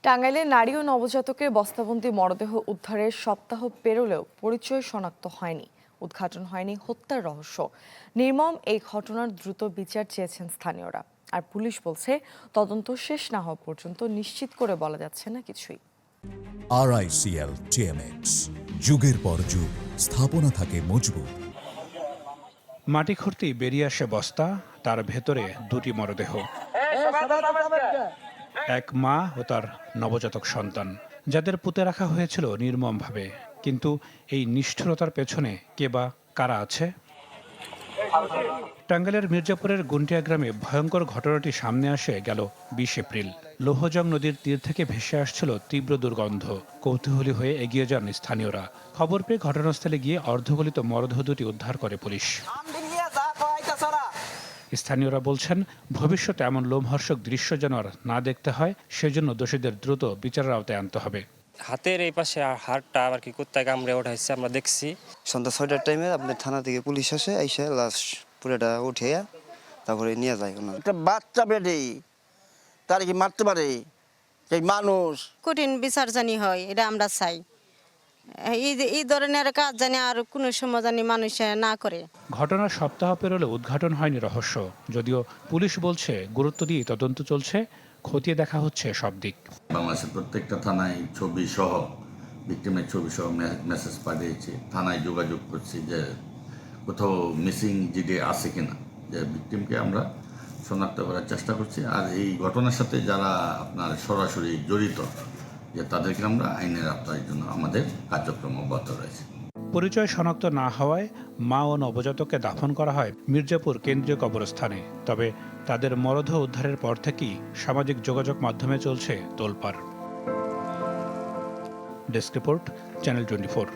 টাঙ্গাইলে নারী ও নবজাতকের বস্তাবন্দি মরদেহ উদ্ধারের সপ্তাহ পেরোলেও পরিচয় শনাক্ত হয়নি, উদ্ঘাটন হয়নি হত্যার রহস্য। নির্মম এই ঘটনার দ্রুত বিচার চেয়েছেন স্থানীয়রা। আর পুলিশ বলছে তদন্ত শেষ না হওয়া পর্যন্ত নিশ্চিত করে বলা যাচ্ছে না কিছুই। RICL TMX, যুগের পর যুগ স্থাপনা থাকে মজবুত। মাটি খুঁড়তেই বেরিয়ে আসে বস্তা, তার ভেতরে দুটি মরদেহ, এক মা ও তার নবজাতক সন্তান, যাদের পুঁতে রাখা হয়েছিল নির্মমভাবে। কিন্তু এই নিষ্ঠুরতার পেছনে কে বা কারা আছে? টাঙ্গাইলের মির্জাপুরের গুন্টিয়া গ্রামে ভয়ঙ্কর ঘটনাটি সামনে আসে গেল 20 এপ্রিল। লোহজং নদীর তীর থেকে ভেসে আসছিল তীব্র দুর্গন্ধ। কৌতূহলী হয়ে এগিয়ে যান স্থানীয়রা। খবর পেয়ে ঘটনাস্থলে গিয়ে অর্ধগলিত মরদেহ দুটি উদ্ধার করে পুলিশ। স্থানীয়রা বলছেন, ভবিষ্যতে এমন লোমহর্ষক দৃশ্য যেন আর না দেখতে হয়, সেজন্য দোষীদের দ্রুত বিচারের আওতায় আনতে হবে। হাতের এই পাশে হাড়টা আবার কি কুত্তায় কামড়ে ওঠাইছে, আমরা দেখছি। সন্ধ্যা 6টার টাইমে আপনার থানা থেকে পুলিশ আসে, এসে লাশ পুরোটা উঠিয়ে তারপরে নিয়ে যায়। একটা বাচ্চা বেডে তার কি মারতে পারে সেই মানুষ? কঠিন বিচার জানি হয়, এটা আমরা চাই। এই ধরনের কাজ জানি আর কোনো সময় জানি মানুষ না করে। ঘটনার সপ্তাহ পেরোলে উদ্ঘাটন হয়নি রহস্য। যদিও পুলিশ বলছে গুরুত্ব দিয়ে তদন্ত চলছে, খতিয়ে দেখা হচ্ছে সব দিক। বাংলাদেশের প্রত্যেকটা থানায় ছবি সহ, ভিক্টিমের ছবি সহ মেসেজ পাঠিয়েছে। থানায় যোগাযোগ করছি যে কোথাও মিসিং জিডি আছে কিনা, যে ভিক্টিমকে আমরা শনাক্ত করার চেষ্টা করছি। আর এই ঘটনার সাথে যারা আপনার সরাসরি জড়িত, যে তাদেরকে আমরা আইনের আওতার জন্য আমাদের কার্যক্রম অব্যাহত রয়েছে। পরিচয় শনাক্ত না হওয়ায় মা ও নবজাতককে দাফন করা হয় মির্জাপুর কেন্দ্রীয় কবরস্থানে। তবে তাদের মরদেহ উদ্ধারের পর থেকেই সামাজিক যোগাযোগ মাধ্যমে চলছে তোলপাড়। Desk report, channel 24।